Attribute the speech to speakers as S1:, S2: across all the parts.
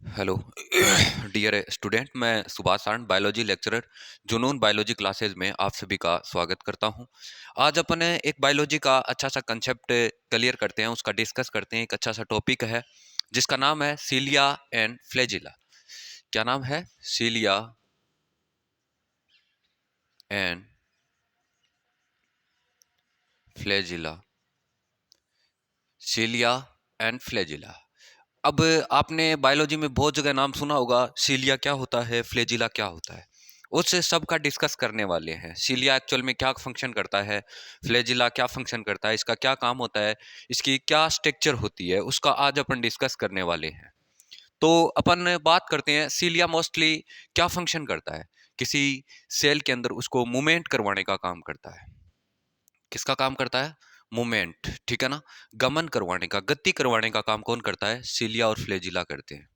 S1: Hello dear student, मैं सुभाष सांड biology lecturer जुनून बायोलॉजी क्लासेस में आप सभी का स्वागत करता हूं। आज अपन एक बायोलॉजी का अच्छा सा कंसेप्ट क्लियर करते हैं, उसका डिस्कस करते हैं। एक अच्छा सा टॉपिक है जिसका नाम है सीलिया एंड फ्लैजिला। क्या नाम है? Cilia and flagella. Cilia and flagella. अब आपने बायोलॉजी में बहुत जगह नाम सुना होगा, सीलिया क्या होता है, फ्लैजिला क्या होता है। उस सब का डिस्कस करने वाले हैं। सीलिया एक्चुअल में क्या फंक्शन करता है, फ्लैजिला क्या फंक्शन करता है, इसका क्या काम होता है, इसकी क्या स्ट्रक्चर होती है, उसका आज अपन डिस्कस करने वाले हैं। तो अपन बात करते हैं सीलिया मोस्टली क्या फंक्शन करता है। किसी सेल के अंदर उसको मूवमेंट करवाने का काम करता है। किसका काम करता है? मूवमेंट, ठीक है ना। गमन करवाने का, गति करवाने का काम कौन करता है? सीलिया और फ्लैजिला करते हैं।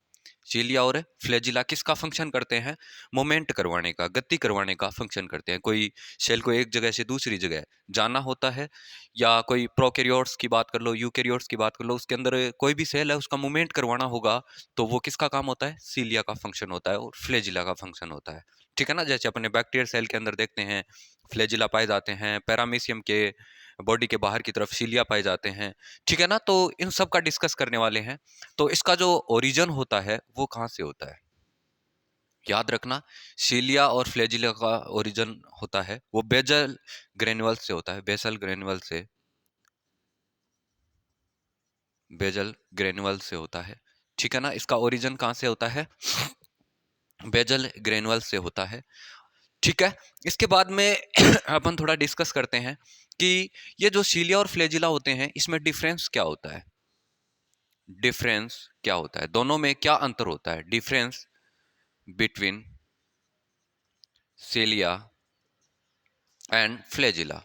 S1: सीलिया और फ्लैजिला किसका फंक्शन करते हैं? मोमेंट करवाने का, गति करवाने का फंक्शन करते हैं। कोई सेल को एक जगह से दूसरी जगह जाना होता है, या कोई प्रोकैरियोट्स की बात कर लो, यूकैरियोट्स की बात कर लो, उसके अंदर कोई भी सेल है उसका मूवमेंट करवाना होगा, तो वो किसका काम होता है? सीलिया का फंक्शन होता है और फ्लैजिला का फंक्शन होता है, ठीक है ना। जैसे अपने बैक्टीरियल सेल के अंदर देखते हैं फ्लैजिला पाए जाते हैं, पैरामीशियम के बॉडी के बाहर की तरफ सीलिया पाए जाते हैं, ठीक है ना। तो इन सब का डिस्कस करने वाले हैं। तो इसका जो ओरिजिन होता है वो कहाँ से होता है? याद रखना, सीलिया और फ्लैजिला का ओरिजिन होता है वो बेजल ग्रेन्युल से होता है। बेसल ग्रेन्युल से, बेजल ग्रेन्युल से होता है, ठीक है ना। इसका ओरिजिन कहाँ से होता है? बेजल ग्रेन्युल से होता है, ठीक है। इसके बाद में अपन थोड़ा डिस्कस करते हैं कि ये जो सीलिया और फ्लैजिला होते हैं इसमें डिफरेंस क्या होता है। डिफरेंस क्या होता है, दोनों में क्या अंतर होता है? Difference between cilia and flagella.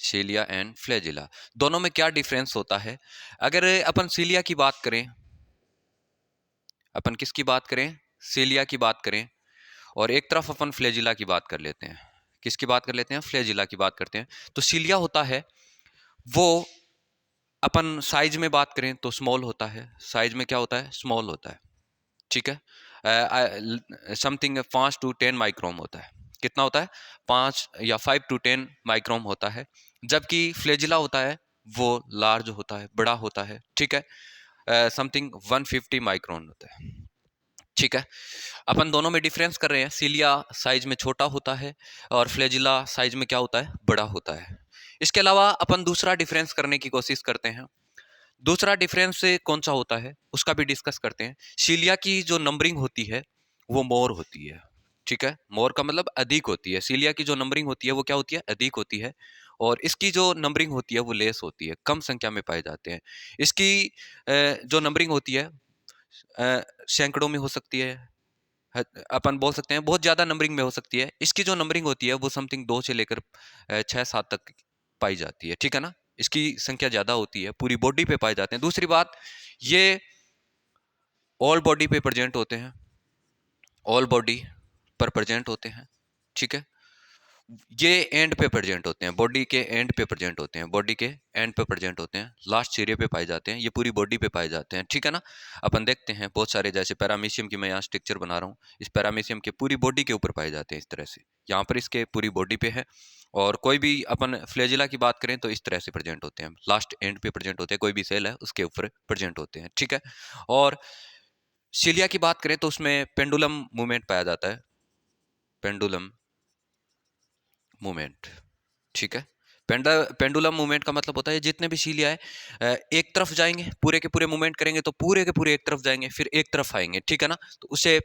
S1: Cilia and flagella, दोनों में क्या डिफरेंस होता है? अगर अपन सीलिया की बात करें, अपन किसकी बात करें? सीलिया की बात करें, और एक तरफ अपन फ्लैजिला की बात कर लेते हैं। किसकी बात कर लेते हैं? फ्लैजिला की बात करते हैं। तो सीलिया होता है वो, अपन साइज में बात करें तो स्मॉल होता है। साइज में क्या होता है? स्मॉल होता है, ठीक है। समथिंग 5 to 10 माइक्रोन होता है। कितना होता है? 5 या 5 to 10 माइक्रोन होता है। जबकि फ्लैजिला होता है वो लार्ज होता है, बड़ा होता है, ठीक है। समथिंग 150 माइक्रोन होता है, ठीक है। अपन दोनों में डिफरेंस कर रहे हैं। सीलिया साइज में छोटा होता है और फ्लैजिला साइज में क्या होता है? बड़ा होता है। इसके अलावा अपन दूसरा डिफरेंस करने की कोशिश करते हैं। दूसरा डिफरेंस कौन सा होता है उसका भी डिस्कस करते हैं। सीलिया की जो नंबरिंग होती है वो मोर होती है, ठीक है। मोर का मतलब अधिक होती है। सीलिया की जो नंबरिंग होती है वो क्या होती है? अधिक होती है। और इसकी जो नंबरिंग होती है वो लेस होती है, कम संख्या में पाए जाते हैं। इसकी जो नंबरिंग होती है सैकड़ों में हो सकती है। अपन बोल सकते हैं बहुत ज्यादा नंबरिंग में हो सकती है। इसकी जो नंबरिंग होती है वो समथिंग 2 से लेकर 6-7 तक पाई जाती है, ठीक है ना। इसकी संख्या ज्यादा होती है, पूरी बॉडी पे पाए जाते हैं। दूसरी बात, ये ऑल बॉडी पे प्रेजेंट होते हैं, ऑल बॉडी पर प्रेजेंट होते हैं, ठीक है। ये एंड पे प्रेजेंट होते हैं, बॉडी के एंड पे प्रेजेंट होते हैं, बॉडी के एंड पे प्रेजेंट होते हैं, लास्ट सिरे पे पाए जाते हैं। ये पूरी बॉडी पे पाए जाते हैं, ठीक है ना। अपन देखते हैं बहुत सारे, जैसे पैरामीशियम की मैं यहाँ स्ट्रक्चर बना रहा हूँ, इस पैरामीशियम के पूरी बॉडी के ऊपर पाए जाते हैं इस तरह से। यहाँ पर इसके पूरी बॉडी पे है। और कोई भी अपन फ्लैजिला की बात करें तो इस तरह से प्रेजेंट होते हैं, लास्ट एंड पे प्रेजेंट होते हैं। कोई भी सेल है उसके ऊपर प्रेजेंट होते हैं, ठीक है। और सीलिया की बात करें तो उसमें पेंडुलम मूवमेंट पाया जाता है, पेंडुलम मूवमेंट, ठीक है। पेंडुलम मूवमेंट का मतलब होता है जितने भी सीलिया है एक तरफ जाएंगे, पूरे के पूरे मूवमेंट करेंगे तो पूरे के पूरे एक तरफ जाएंगे, फिर एक तरफ आएंगे, ठीक है ना। तो उसे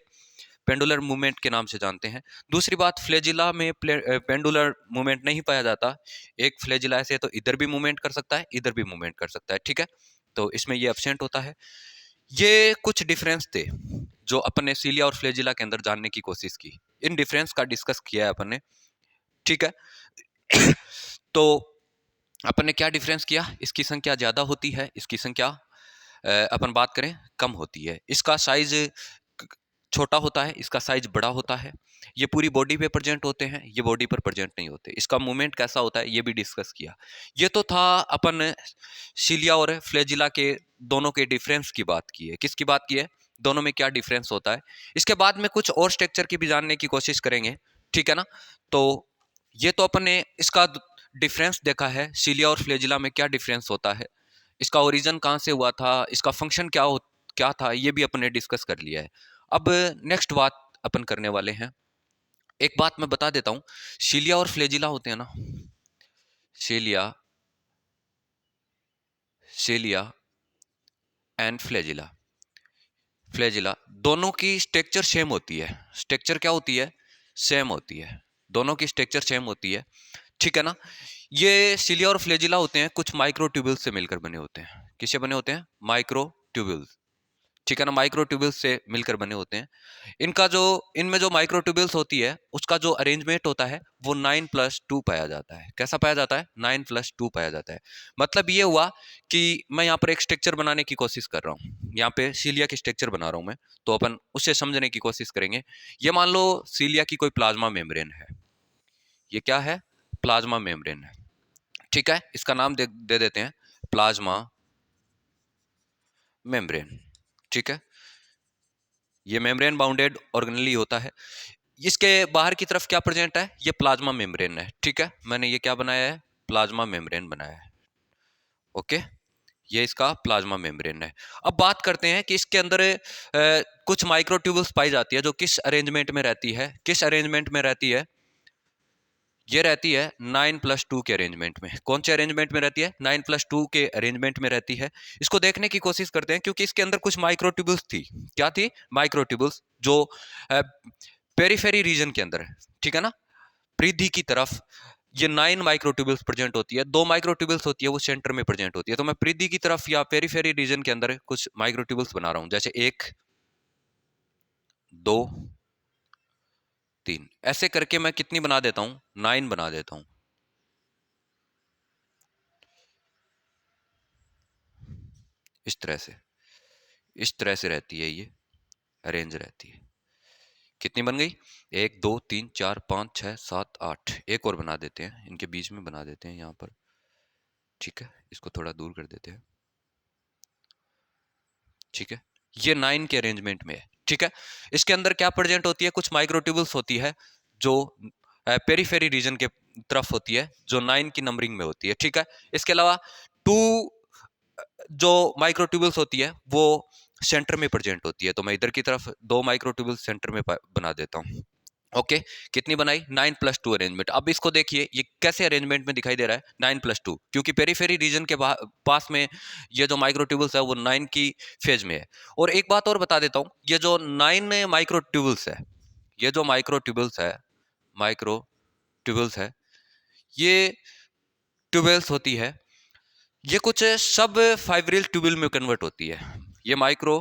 S1: पेंडुलर मूवमेंट के नाम से जानते हैं। दूसरी बात, फ्लैजिला में पेंडुलर मूवमेंट नहीं पाया जाता। एक फ्लैजिला ऐसे है तो इधर भी मूवमेंट कर सकता है, इधर भी मूवमेंट कर सकता है, ठीक है। तो इसमें ये एब्सेंट होता है। ये कुछ डिफरेंस थे जो अपन ने सीलिया और फ्लैजिला के अंदर जानने की कोशिश की। इन डिफरेंस का डिस्कस किया है अपन ने, ठीक है। तो अपन ने क्या डिफरेंस किया? इसकी संख्या ज्यादा होती है, इसकी संख्या अपन बात करें कम होती है। इसका साइज छोटा होता है, इसका साइज बड़ा होता है। ये पूरी बॉडी पे प्रेजेंट होते हैं, ये बॉडी पर प्रेजेंट नहीं होते। इसका मूवमेंट कैसा होता है ये भी डिस्कस किया। ये तो था अपन सीलिया और फ्लैजिला के दोनों के डिफरेंस की बात की है। किसकी बात की है? दोनों में क्या डिफरेंस होता है। इसके बाद में कुछ और स्ट्रक्चर की भी जानने की कोशिश करेंगे, ठीक है ना। तो ये तो अपन ने इसका डिफरेंस देखा है, सीलिया और फ्लैजिला में क्या डिफरेंस होता है, इसका ओरिजिन कहाँ से हुआ था, इसका फंक्शन क्या था, ये भी अपन ने डिस्कस कर लिया है। अब नेक्स्ट बात अपन करने वाले हैं। एक बात मैं बता देता हूं, सीलिया और फ्लैजिला होते हैं ना, सीलिया सीलिया एंड फ्लैजिला, फ्लैजिला दोनों की स्ट्रक्चर सेम होती है। स्ट्रक्चर क्या होती है? सेम होती है। दोनों की स्ट्रक्चर सेम होती है, ठीक है ना। ये सीलिया और फ्लैजिला होते हैं कुछ माइक्रोट्यूब्यूल्स से मिलकर बने होते हैं। किससे बने होते हैं? माइक्रोट्यूब्यूल्स, ठीक है ना। माइक्रोट्यूब्यूल्स से मिलकर बने होते हैं। इनका जो इनमें जो माइक्रोट्यूब्यूल्स होती है उसका जो अरेंजमेंट होता है वो 9+2 पाया जाता है। कैसा पाया जाता है? 9+2 पाया जाता है। मतलब ये हुआ कि मैं यहाँ पर एक स्ट्रक्चर बनाने की कोशिश कर रहा हूँ, यहाँ पे सीलिया की स्ट्रक्चर बना रहा हूँ मैं, तो अपन उससे समझने की कोशिश करेंगे। ये मान लो सीलिया की कोई प्लाज्मा मेम्ब्रेन है, ये क्या है? प्लाज्मा मेम्ब्रेन है, ठीक है। इसका नाम दे देते हैं प्लाज्मा मेम्ब्रेन, ठीक है। ये मेम्ब्रेन बाउंडेड ऑर्गेनेली होता है। इसके बाहर की तरफ क्या प्रेजेंट है? ये प्लाज्मा मेम्ब्रेन है, ठीक है। मैंने ये क्या बनाया है? प्लाज्मा मेम्ब्रेन बनाया है, ओके। ये इसका प्लाज्मा मेम्ब्रेन है। अब बात करते हैं कि इसके अंदर कुछ माइक्रोट्यूबल्स पाई जाती है जो किस अरेंजमेंट में रहती है। किस अरेंजमेंट में रहती है? ये रहती है 9+2 के अरेंजमेंट में। कौन से अरेंजमेंट में रहती है? 9+2 के अरेंजमेंट में रहती है। इसको देखने की कोशिश करते हैं, क्योंकि इसके अंदर कुछ माइक्रोट्यूबल्स थी। क्या थी? माइक्रोट्यूबल्स जो पेरिफेरी रीजन के अंदर है, ठीक है ना, परिधि की तरफ ये 9 माइक्रोट्यूबल्स प्रेजेंट होती है। 2 माइक्रोट्यूबल्स होती है वो सेंटर में प्रेजेंट होती है। तो मैं परिधि की तरफ या पेरिफेरी रीजन के अंदर कुछ माइक्रोट्यूबल्स बना रहा हूं, जैसे 1 2 3, ऐसे करके मैं कितनी बना देता हूं? 9 बना देता हूं। इस तरह से रहती है, ये अरेंज रहती है। कितनी बन गई? 1 2 3 4 5 6 7 8। एक और बना देते हैं, इनके बीच में बना देते हैं यहां पर, ठीक है। इसको थोड़ा दूर कर देते हैं, ठीक है। ये 9 के अरेंजमेंट में है, ठीक है। इसके अंदर क्या प्रेजेंट होती है? कुछ माइक्रोट्यूबल्स होती है जो पेरिफेरी रीजन के तरफ होती है, जो 9 की नंबरिंग में होती है, ठीक है। इसके अलावा 2 जो माइक्रोट्यूबल्स होती है वो सेंटर में प्रेजेंट होती है। तो मैं इधर की तरफ 2 माइक्रोट्यूबल्स सेंटर में बना देता हूँ, ओके। कितनी बनाई? 9+2 अरेंजमेंट। अब इसको देखिए ये कैसे अरेंजमेंट में दिखाई दे रहा है? 9+2, क्योंकि पेरिफेरी रीजन के पास में ये जो माइक्रोट्यूबल्स है वो 9 की फेज में है। और एक बात और बता देता हूं, ये जो 9 माइक्रोट्यूबल्स है, ये जो माइक्रोट्यूबल्स है, ये ट्यूबल्स होती है, ये कुछ सब फाइब्रिल ट्यूबल में कन्वर्ट होती है। ये माइक्रो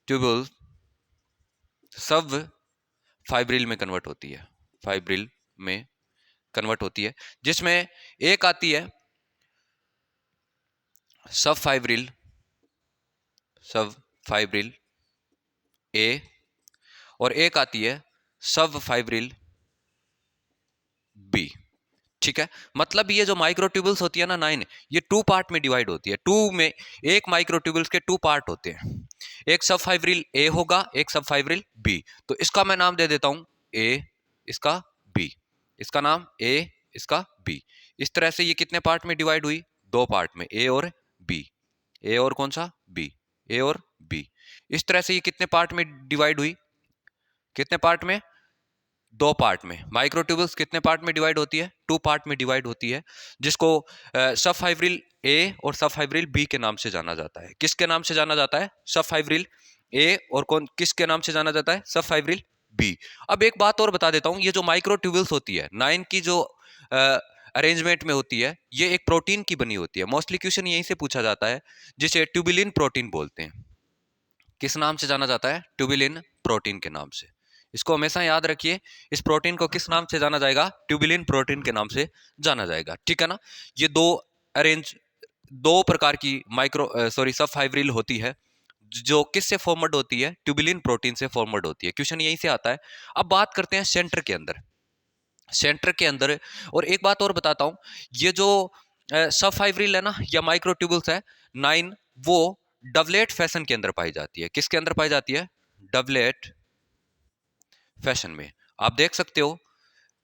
S1: ट्यूबल सब फाइब्रिल में कन्वर्ट होती है, फाइब्रिल में कन्वर्ट होती है, जिसमें एक आती है सब फाइब्रिल ए और एक आती है सब फाइब्रिल बी, ठीक है। मतलब ये जो माइक्रोट्यूबल्स होती है ना 9, ये 2 पार्ट में डिवाइड होती है। 2 में एक माइक्रोट्यूबल्स के 2 पार्ट होते हैं, एक सब फाइब्रिल ए होगा, एक सब फाइब्रिल बी। तो इसका मैं नाम दे देता हूं ए, इसका बी, इसका नाम ए, इसका बी। इस तरह से ये कितने पार्ट में डिवाइड हुई? 2 पार्ट में, ए और बी। ए और कौन सा? बी। ए और बी। इस तरह से ये कितने पार्ट में डिवाइड हुई? कितने पार्ट में? 2 पार्ट में। माइक्रोट्यूबल्स कितने पार्ट में डिवाइड होती है? 2 पार्ट में डिवाइड होती है, जिसको सब फाइब्रिल ए और सब फाइब्रिल बी के नाम से जाना जाता है। किसके नाम से जाना जाता है? सब फाइब्रिल ए, और कौन किसके नाम से जाना जाता है? सब फाइब्रिल बी। अब एक बात और बता देता हूं, ये जो माइक्रोट्यूबल्स होती है 9 की जो अरेंजमेंट में होती है, ये एक प्रोटीन की बनी होती है। मोस्टली क्वेश्चन यहीं से पूछा जाता है, जिसे ट्यूबिलिन प्रोटीन बोलते हैं। किस नाम से जाना जाता है? ट्यूबिलिन प्रोटीन के नाम से। इसको हमेशा याद रखिए, इस प्रोटीन को किस नाम से जाना जाएगा? ट्यूबिलिन प्रोटीन के नाम से जाना जाएगा, ठीक है ना। ये दो प्रकार की सब फाइब्रिल होती है, जो किससे फॉर्मड होती है? ट्यूबिलिन प्रोटीन से फॉर्मड होती है। क्वेश्चन यहीं से आता है। अब बात करते हैं सेंटर के अंदर। और एक बात और बताता हूं, ये जो सब फाइब्रिल है ना या माइक्रोट्यूबुल्स है 9, वो डबलेट फैशन के अंदर पाई जाती है। किसके अंदर पाई जाती है? डबलेट फैशन में। आप देख सकते हो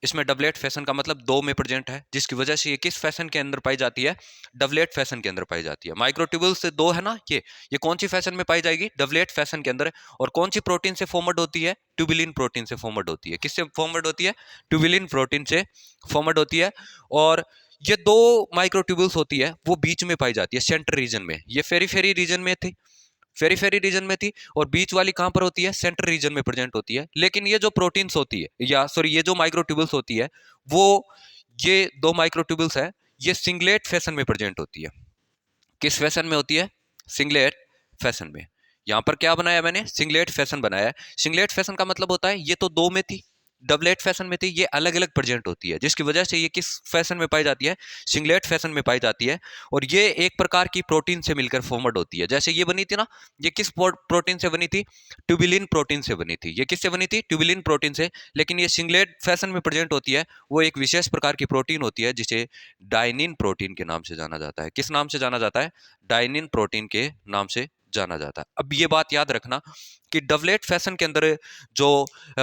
S1: इसमें डबलेट फैशन का मतलब दो में प्रेजेंट है, जिसकी वजह से ये किस फैशन के अंदर पाई जाती है? डबलेट फैशन के अंदर पाई जाती है। माइक्रोट्यूबुल से दो है ना, ये कौन सी फैशन में पाई जाएगी? डबलेट फैशन के अंदर। और कौन सी प्रोटीन से फॉर्मड होती है? ट्यूबिलिन प्रोटीन से फॉर्मड होती है। किससे फॉर्मड होती है? ट्यूबिलिन प्रोटीन से फॉर्मड होती है। और ये दो माइक्रोट्यूबुल्स होती है वो बीच में पाई जाती है, सेंटर रीजन में। ये फेरीफेरी रीजन में थी, फेरीफेरी रीजन में थी, और बीच वाली कहां पर होती है? सेंट्रल रीजन में प्रेजेंट होती है। लेकिन ये जो प्रोटीन्स होती है, या सॉरी ये जो माइक्रोट्यूबुल्स होती है, वो ये दो माइक्रोट्यूबुल्स है, ये सिंगलेट फैशन में प्रेजेंट होती है। किस फैशन में होती है? सिंगलेट फैशन में। यहां पर क्या बनाया मैंने? सिंगलेट फैशन बनाया है। सिंगलेट फैशन का मतलब होता है ये तो दो में थी, डबलेट फैशन में थी, ये अलग अलग प्रेजेंट होती है, जिसकी वजह से ये किस फैशन में पाई जाती है? सिंगलेट फैशन में पाई जाती है। और ये एक प्रकार की प्रोटीन से मिलकर फॉर्मड होती है। जैसे ये बनी थी ना, ये किस प्रोटीन से बनी थी? ट्यूबिलिन प्रोटीन से बनी थी। ये किससे बनी थी? ट्यूबिलिन प्रोटीन से। लेकिन ये सिंगलेट फैशन में प्रेजेंट होती है, वो एक विशेष प्रकार की प्रोटीन होती है जिसे डाइनिन प्रोटीन के नाम से जाना जाता है। किस नाम से जाना जाता है? डाइनिन प्रोटीन के नाम से जाना जाता है। अब ये बात याद रखना कि डबलेट फैशन के अंदर जो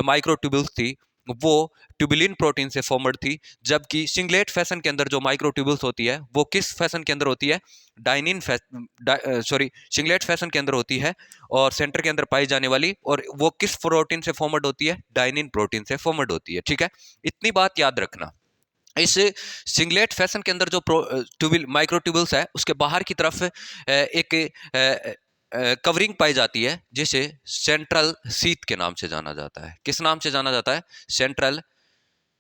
S1: माइक्रोट्यूबुल्स थी वो ट्यूबिलिन प्रोटीन से फॉर्मड थी, जबकि सिंगलेट फैशन के अंदर जो माइक्रोट्यूबुल्स होती है वो किस फैशन के अंदर होती है? डाइनिन सॉरी सिंगलेट फैशन के अंदर होती है, और सेंटर के अंदर पाई जाने वाली, और वो किस प्रोटीन से फॉर्मड होती है? डाइनिन प्रोटीन से फॉर्मड होती है। ठीक है, इतनी बात याद रखना। इस सिंगलेट फैशन के अंदर जो ट्यूबिल माइक्रोट्यूबुल्स है, उसके बाहर की तरफ एक कवरिंग पाई जाती है जिसे सेंट्रल शीथ के नाम से जाना जाता है। किस नाम से जाना जाता है? सेंट्रल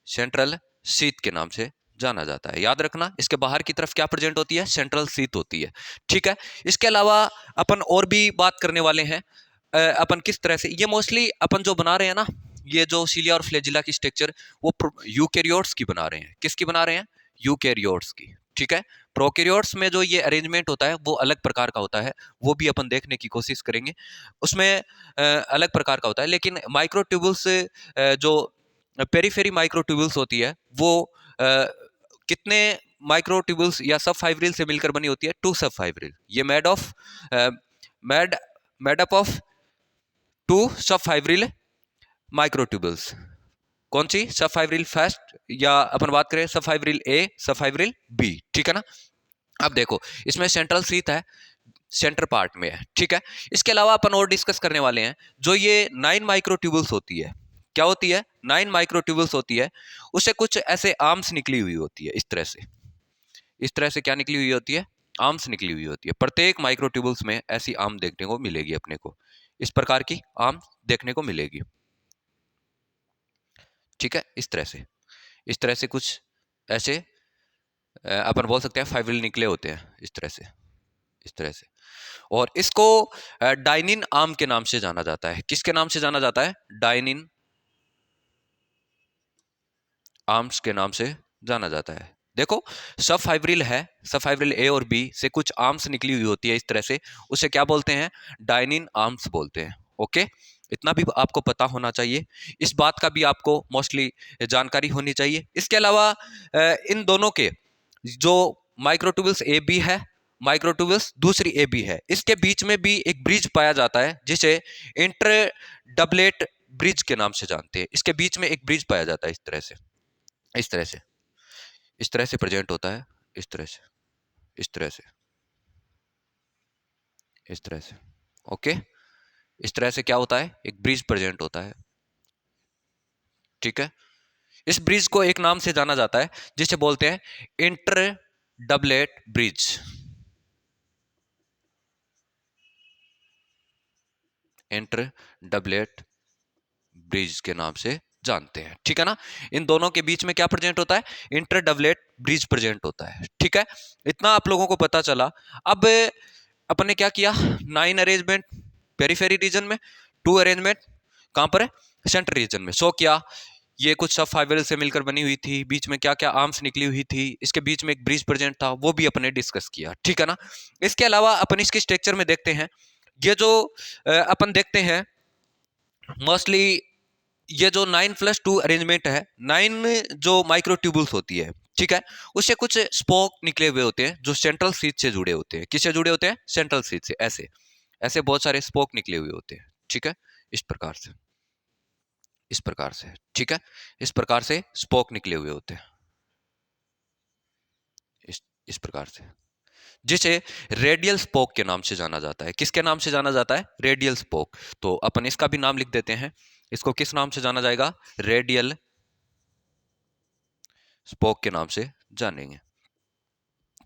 S1: सेंट्रल शीथ के नाम से जाना जाता है। याद रखना, इसके बाहर की तरफ क्या प्रेजेंट होती है? सेंट्रल शीथ होती है। ठीक है, इसके अलावा अपन और भी बात करने वाले हैं। अपन किस तरह से, ये मोस्टली अपन जो बना रहे हैं ना, ये जो सीलिया और फ्लैजिला की स्ट्रक्चर, वो यूकैरियोट्स की बना रहे हैं। किसकी बना रहे हैं? यूकैरियोट्स की। ठीक है, प्रोकैरियोट्स में जो ये अरेंजमेंट होता है वो अलग प्रकार का होता है, वो भी अपन देखने की कोशिश करेंगे। उसमें अलग प्रकार का होता है। लेकिन माइक्रोट्यूबुल्स जो पेरीफेरी माइक्रोट्यूबुल्स होती है, वो कितने माइक्रोट्यूबुल्स या सब फाइब्रिल से मिलकर बनी होती है? To subfibril. ये made of made made up of two subfibril microtubules. कौन सी? सब फाइब्रिल फर्स्ट, या अपन बात करें सब फाइब्रिल ए, सब फाइब्रिल बी। ठीक है ना। अब देखो, इसमें सेंट्रल शीथ है, सेंटर पार्ट में है। ठीक है, इसके अलावा अपन और डिस्कस करने वाले हैं, जो ये 9 माइक्रोट्यूबुल्स होती है। क्या होती है? 9 माइक्रोट्यूबुल्स होती है, उससे कुछ ऐसे आर्म्स निकली हुई होती है, इस तरह से। इस तरह से क्या निकली हुई होती है? आर्म्स निकली हुई होती है। प्रत्येक माइक्रोट्यूबुल्स में ऐसी आर्म देखने को मिलेगी अपने को, इस प्रकार की आर्म देखने को मिलेगी। ठीक है, इस तरह से, इस तरह से कुछ ऐसे अपन बोल सकते हैं फाइब्रिल निकले होते हैं, इस तरह से, इस तरह से। और इसको डाइनिन आर्म के नाम से जाना जाता है। किसके नाम से जाना जाता है? डाइनिन आर्म्स के नाम से जाना जाता है। देखो, सब फाइब्रिल है, सब फाइब्रिल ए और बी से कुछ आर्म्स निकली हुई होती है इस तरह से, उसे क्या बोलते हैं? डाइनिन आर्म्स बोलते हैं। ओके, इतना भी आपको पता होना चाहिए, इस बात का भी आपको मोस्टली जानकारी होनी चाहिए। इसके अलावा इन दोनों के जो माइक्रोट्यूबुल्स ए बी है, माइक्रोट्यूबुल्स दूसरी ए बी है, इसके बीच में भी एक ब्रिज पाया जाता है जिसे इंटर डबलेट ब्रिज के नाम से जानते हैं। इसके बीच में एक ब्रिज पाया जाता है, इस तरह से, इस तरह से, इस तरह से प्रेजेंट होता है, इस तरह से, इस तरह से, इस तरह से। ओके, इस तरह से क्या होता है? एक ब्रिज प्रेजेंट होता है। ठीक है, इस ब्रिज को एक नाम से जाना जाता है जिसे बोलते हैं inter doublet bridge. Inter doublet bridge के नाम से जानते हैं। ठीक है ना, इन दोनों के बीच में क्या प्रेजेंट होता है? इंटर डबलेट ब्रिज प्रेजेंट होता है। ठीक है, इतना आप लोगों को पता चला। अब अपन ने क्या किया? 9 अरेंजमेंट पेरीफेरी रीजन में, 2 अरेंजमेंट कहां पर है? सेंटर रीजन में। सो क्या ये कुछ सब फाइबर से मिलकर बनी हुई थी, बीच में क्या क्या आर्म्स निकली हुई थी, इसके बीच में एक ब्रिज प्रेजेंट था, वो भी अपने डिस्कस किया। ठीक है ना। इसके अलावा अपन इसके स्ट्रक्चर में देखते हैं, ये जो अपन देखते हैं मोस्टली, ये जो 9+2 अरेंजमेंट है, 9 जो माइक्रोट्यूबुल्स होती है, ठीक है। उससे कुछ स्पोक निकले हुए होते हैं जो सेंट्रल सीट से जुड़े होते हैं। किससे जुड़े होते हैं? सेंट्रल सीट से। ऐसे ऐसे बहुत सारे स्पोक निकले हुए होते हैं, ठीक है। इस प्रकार से, इस प्रकार से, ठीक है। इस प्रकार से स्पोक निकले हुए होते हैं, इस प्रकार से, जिसे रेडियल स्पोक के नाम से जाना जाता है। किसके नाम से जाना जाता है? Radial spoke. तो अपन इसका भी नाम लिख देते हैं। इसको किस नाम से जाना जाएगा? रेडियल स्पोक के नाम से जानेंगे,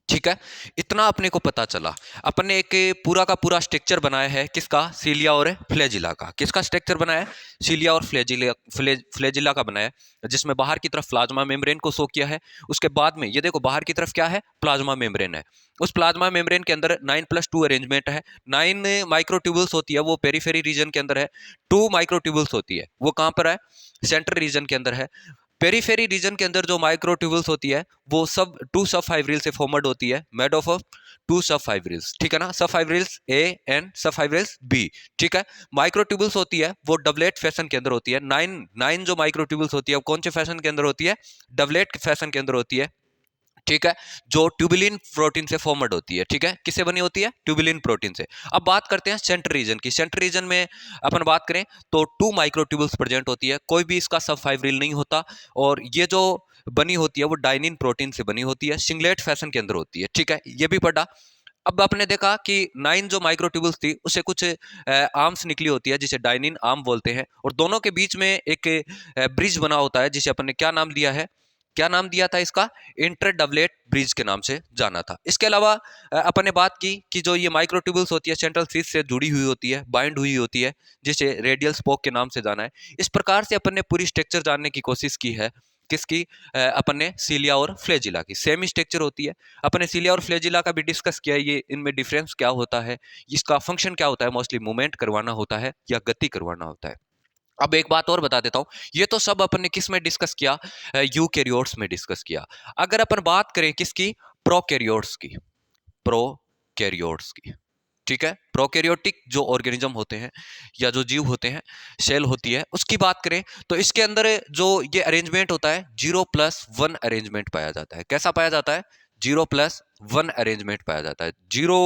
S1: ठीक है। इतना अपने को पता चला। अपन ने एक पूरा का पूरा स्ट्रक्चर बनाया है, किसका? सीलिया और फ्लैजिला का। किसका स्ट्रक्चर बनाया है? सीलिया और फ्लैजिला का बनाया है, जिसमें बाहर की तरफ प्लाज्मा मेम्ब्रेन को शो किया है। उसके बाद में ये देखो, बाहर की तरफ क्या है? प्लाज्मा मेम्ब्रेन है। उस प्लाज्मा मेम्ब्रेन के अंदर 9+2 अरेंजमेंट है। 9 माइक्रोट्यूबुल्स होती है, वो पेरीफेरी रीजन के अंदर है। 2 माइक्रोट्यूबुल्स होती है, वो कहां पर है? सेंट्रल रीजन के अंदर है। पेरीफेरी रीजन के अंदर जो माइक्रोट्यूबुल्स होती है, वो सब 2 सब फाइब्रिल से फॉर्मड होती है, मेड ऑफ 2 सब फाइब्रिल्स, ठीक है ना। सब फाइब्रिल्स ए एंड सब फाइब्रिल्स बी, ठीक है। माइक्रोट्यूबुल्स होती है वो डबलेट फैशन के अंदर होती है। 9 जो माइक्रोट्यूबुल्स होती है वो कौन से फैशन के अंदर होती है? डबलेट फैशन के अंदर होती है, ठीक है। जो ट्यूबुलिन प्रोटीन से फॉर्मड होती है, ठीक है। किससे बनी होती है? ट्यूबुलिन प्रोटीन से। अब बात करते हैं सेंट्रल रीजन की। सेंट्रल रीजन में अपन बात करें तो 2 माइक्रोट्यूबुल्स प्रेजेंट होती है, कोई भी इसका सब फाइब्रिल नहीं होता। और ये जो बनी होती है वो डाइनिन प्रोटीन से बनी होती है, सिंगलेट फैशन के अंदर होती है, ठीक है। ये भी पढ़ा। अब आपने देखा कि 9 जो माइक्रोट्यूबुल्स थी उससे कुछ आर्म्स निकली होती है, जिसे डाइनिन आर्म बोलते हैं। और दोनों के बीच में एक ब्रिज बना होता है, जिसे अपन ने क्या नाम दिया है? क्या नाम दिया था इसका? इंटरडबलेट ब्रिज के नाम से जाना था। इसके अलावा अपन ने बात की कि जो ये माइक्रोट्यूबुल्स होती है सेंट्रल शीथ से जुड़ी हुई होती है, बाइंड हुई होती है, जिसे रेडियल स्पोक के नाम से जाना है। इस प्रकार से अपन ने पूरी स्ट्रक्चर जानने की कोशिश की है। किसकी? अपन ने सीलिया और फ्लैजिला की। सेम स्ट्रक्चर होती है। अपन ने सीलिया और फ्लैजिला का भी डिस्कस किया, ये इनमें डिफरेंस क्या होता है, इसका फंक्शन क्या होता है। मोस्टली मूवमेंट करवाना होता है या गति करवाना होता है। अब एक बात और बता देता हूं, ये तो सब अपन ने किस में डिस्कस किया? यूकैरियोट्स में डिस्कस किया। अगर अपन बात करें किसकी? प्रोकैरियोट्स की। प्रोकैरियोट्स की, ठीक है। प्रोकैरियोटिक जो ऑर्गेनिज्म होते हैं या जो जीव होते हैं, सेल होती है, उसकी बात करें तो इसके अंदर जो ये अरेंजमेंट होता है 0+1 अरेंजमेंट पाया जाता है। कैसा पाया जाता है? 0+1 अरेंजमेंट पाया जाता है। जीरो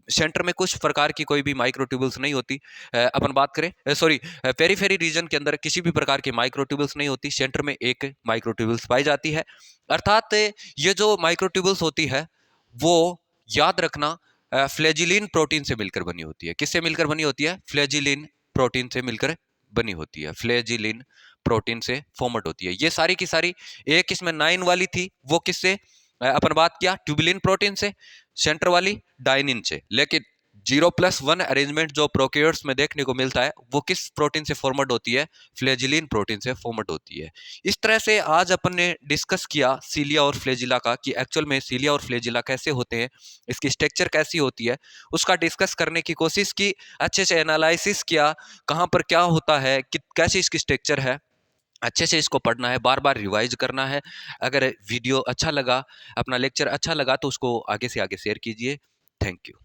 S1: सेंटर में कुछ प्रकार की कोई भी माइक्रोट्यूबुल्स नहीं होती। अपन बात करें, सॉरी, पेरीफेरी रीजन के अंदर किसी भी प्रकार की माइक्रोट्यूबुल्स नहीं होती। सेंटर में एक माइक्रोट्यूबुल्स पाई जाती है। अर्थात ये जो माइक्रोट्यूबुल्स होती है वो, याद रखना, फ्लैजिलिन प्रोटीन से मिलकर बनी होती है। किससे मिलकर बनी होती है? फ्लैजिलिन प्रोटीन से मिलकर बनी होती है। फ्लैजिलिन प्रोटीन से फॉर्मेट होती है। ये सारी की सारी, एक इसमें 9 वाली थी, वो किससे अपन बात किया? ट्यूबुलिन प्रोटीन से। सेंटर वाली डाइनिन से। लेकिन 0+1 अरेंजमेंट जो प्रोकैरियोट्स में देखने को मिलता है वो किस प्रोटीन से फॉर्मेट होती है? फ्लैजिलिन प्रोटीन से फॉर्मेट होती है। इस तरह से आज अपन ने डिस्कस किया सीलिया और फ्लैजिला का, कि एक्चुअल में सीलिया और फ्लैजिला कैसे होते हैं, इसकी स्ट्रक्चर कैसी होती है, उसका डिस्कस करने की कोशिश की। अच्छे से एनालिसिस किया, कहाँ पर क्या होता है, कैसी इसकी स्ट्रक्चर है। अच्छे से इसको पढ़ना है, बार बार रिवाइज करना है। अगर वीडियो अच्छा लगा, अपना लेक्चर अच्छा लगा, तो उसको आगे से आगे शेयर कीजिए। Thank you.